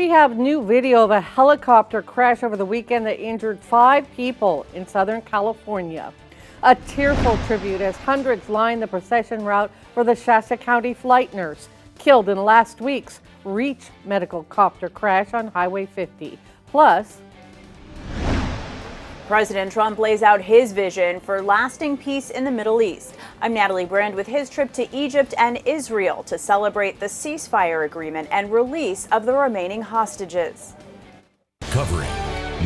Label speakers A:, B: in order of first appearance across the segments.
A: We have new video of a helicopter crash over the weekend that injured 5 people in Southern California. A tearful tribute as hundreds lined the procession route for the Shasta County flight nurse killed in last week's Reach medical copter crash on Highway 50. Plus,
B: President Trump lays out his vision for lasting peace in the Middle East. I'm Natalie Brand with his trip to Egypt and Israel to celebrate the ceasefire agreement and release of the remaining hostages.
C: Covering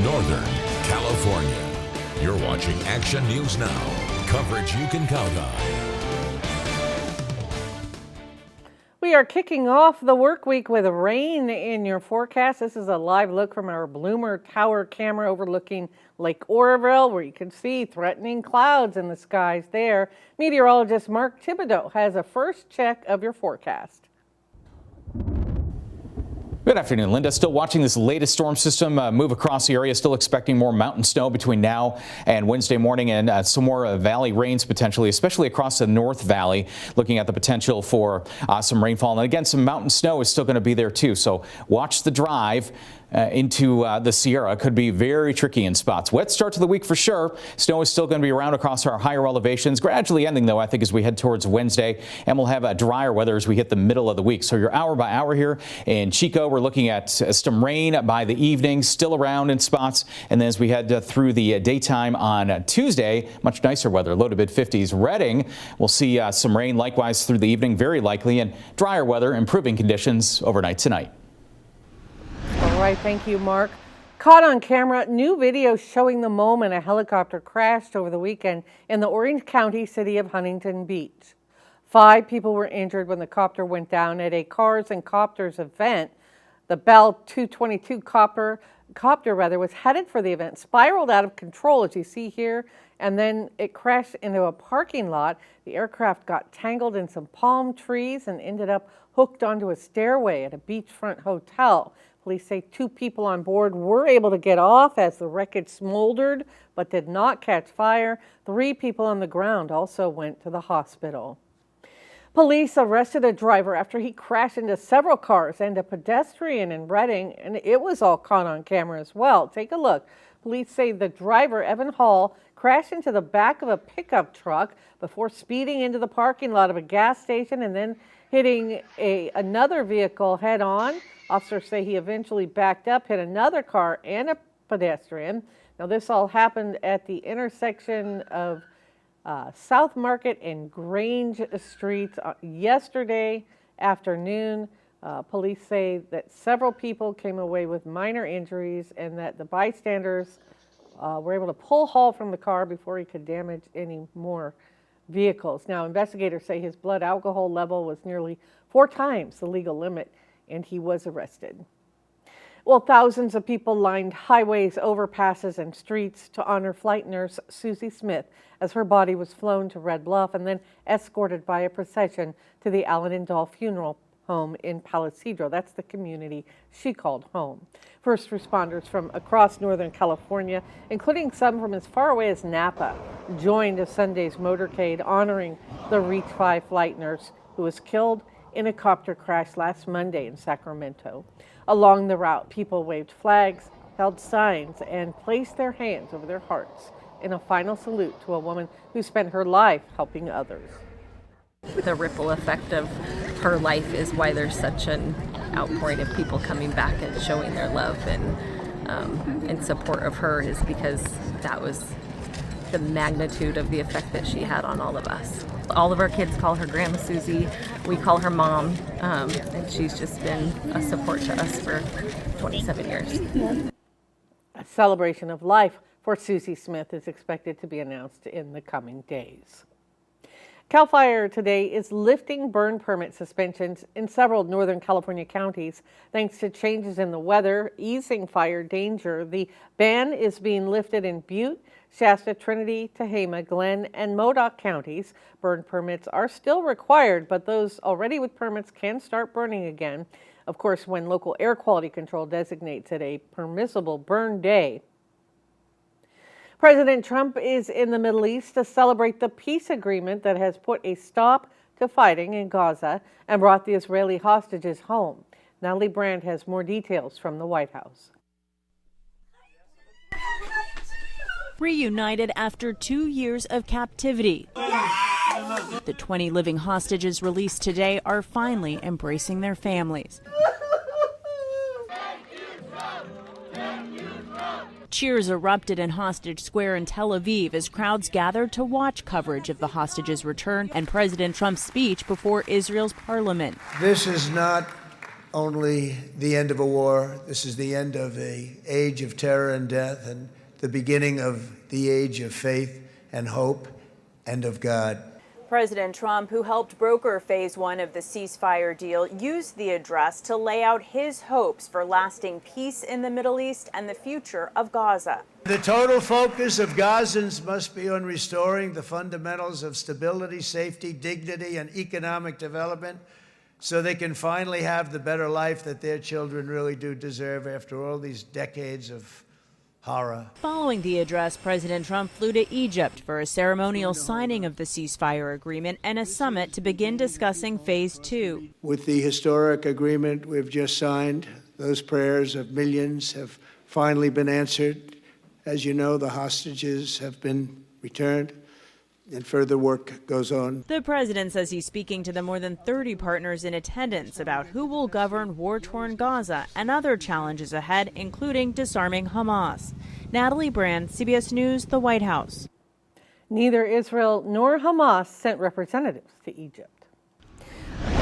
C: Northern California. You're watching Action News Now. Coverage you can count on.
A: we are kicking off the work week with rain in your forecast. This is a live look from our Bloomer Tower camera overlooking Lake Oroville, where you can see threatening clouds in the skies there. Meteorologist Mark Thibodeau has a first check of your forecast.
D: Good afternoon, Linda. Still watching this latest storm system move across the area. Still expecting more mountain snow between now and Wednesday morning, and some more valley rains potentially, especially across the North Valley. Looking at the potential for some rainfall. And again, some mountain snow is still going to be there too. So watch the drive into the Sierra. Could be very tricky in spots. Wet start to the week for sure. Snow is still going to be around across our higher elevations. Gradually ending though, I think, as we head towards Wednesday. And we'll have drier weather as we hit the middle of the week. So you're hour by hour here in Chico. We're looking at some rain by the evening, still around in spots. And then as we head through the daytime on Tuesday, much nicer weather, low to mid 50s. Redding, we'll see some rain likewise through the evening, very likely, and drier weather, improving conditions overnight tonight.
A: All right, thank you, Mark. Caught on camera, new video showing the moment a helicopter crashed over the weekend in the Orange County city of Huntington Beach. 5 people were injured when the copter went down at a Cars and Copters event. The Bell 222 copter was headed for the event, spiraled out of control, as you see here, and then it crashed into a parking lot. The aircraft got tangled in some palm trees and ended up hooked onto a stairway at a beachfront hotel. Police say 2 people on board were able to get off as the wreckage smoldered but did not catch fire. 3 people on the ground also went to the hospital. Police arrested a driver after he crashed into several cars and a pedestrian in Redding, and it was all caught on camera as well. Take a look. Police say the driver, Evan Hall, crashed into the back of a pickup truck before speeding into the parking lot of a gas station and then hitting another vehicle head on. Officers say he eventually backed up, hit another car and a pedestrian. Now, this all happened at the intersection of South Market and Grange Streets yesterday afternoon. Police say that several people came away with minor injuries and that the bystanders were able to pull Hall from the car before he could damage any more vehicles. Now, investigators say his blood alcohol level was nearly 4 times the legal limit, and he was arrested. Well, thousands of people lined highways, overpasses, and streets to honor flight nurse Susie Smith as her body was flown to Red Bluff and then escorted by a procession to the Allen and Dahl Funeral Home in Palo Cedro. That's the community she called home. First responders from across Northern California, including some from as far away as Napa, joined a Sunday's motorcade honoring the Reach 5 flight nurse who was killed in a copter crash last Monday in Sacramento. Along the route, people waved flags, held signs, and placed their hands over their hearts in a final salute to a woman who spent her life helping others.
E: The ripple effect of her life is why there's such an outpouring of people coming back and showing their love and in support of her, is because that was the magnitude of the effect that she had on all of us. All of our kids call her Grandma Susie. We call her Mom, and she's just been a support to us for 27 years.
A: A celebration of life for Susie Smith is expected to be announced in the coming days. CAL FIRE today is lifting burn permit suspensions in several Northern California counties thanks to changes in the weather, easing fire danger. The ban is being lifted in Butte, Shasta, Trinity, Tehama, Glenn, and Modoc counties. Burn permits are still required, but those already with permits can start burning again. Of course, when local air quality control designates it a permissible burn day. President Trump is in the Middle East to celebrate the peace agreement that has put a stop to fighting in Gaza and brought the Israeli hostages home. Natalie Brand has more details from the White House.
B: Reunited after 2 years of captivity. The 20 living hostages released today are finally embracing their families. Cheers erupted in Hostage Square in Tel Aviv as crowds gathered to watch coverage of the hostages' return and President Trump's speech before Israel's parliament.
F: This is not only the end of a war, this is the end of an age of terror and death and the beginning of the age of faith and hope and of God.
B: President Trump, who helped broker phase 1 of the ceasefire deal, used the address to lay out his hopes for lasting peace in the Middle East and the future of Gaza.
F: The total focus of Gazans must be on restoring the fundamentals of stability, safety, dignity, and economic development so they can finally have the better life that their children really do deserve after all these decades of horror.
B: Following the address, President Trump flew to Egypt for a ceremonial signing of the ceasefire agreement and a summit to begin discussing phase 2.
F: With the historic agreement we've just signed, those prayers of millions have finally been answered. As you know, the hostages have been returned, and further work goes on.
B: The president says he's speaking to the more than 30 partners in attendance about who will govern war-torn Gaza and other challenges ahead, including disarming Hamas. Natalie Brand, CBS News, the White House.
A: Neither Israel nor Hamas sent representatives to Egypt.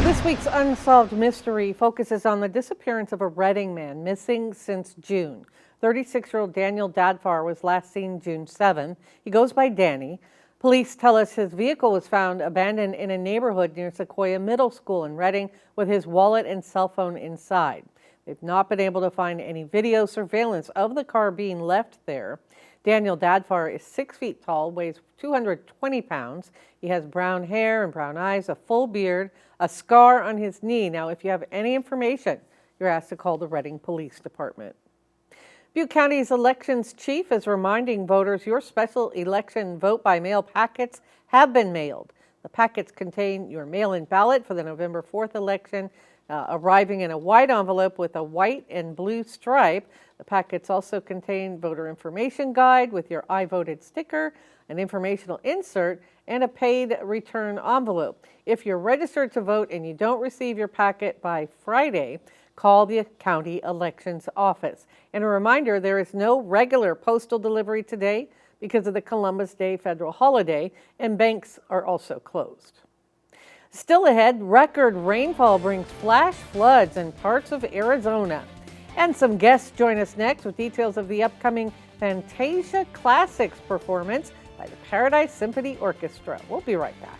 A: This week's Unsolved Mystery focuses on the disappearance of a Reading man missing since June. 36-year-old Daniel Dadfar was last seen June 7. He goes by Danny. Police tell us his vehicle was found abandoned in a neighborhood near Sequoia Middle School in Reading with his wallet and cell phone inside. They've not been able to find any video surveillance of the car being left there. Daniel Dadfar is 6 feet tall, weighs 220 pounds. He has brown hair and brown eyes, a full beard, a scar on his knee. Now, if you have any information, you're asked to call the Reading Police Department. Butte County's elections chief is reminding voters your special election vote-by-mail packets have been mailed. The packets contain your mail-in ballot for the November 4th election, arriving in a white envelope with a white and blue stripe. The packets also contain voter information guide with your I voted sticker, an informational insert, and a paid return envelope. If you're registered to vote and you don't receive your packet by Friday, call the county elections office. And a reminder, there is no regular postal delivery today because of the Columbus Day federal holiday, and banks are also closed. Still ahead, record rainfall brings flash floods in parts of Arizona. And some guests join us next with details of the upcoming Fantasia Classics performance by the Paradise Symphony Orchestra. We'll be right back.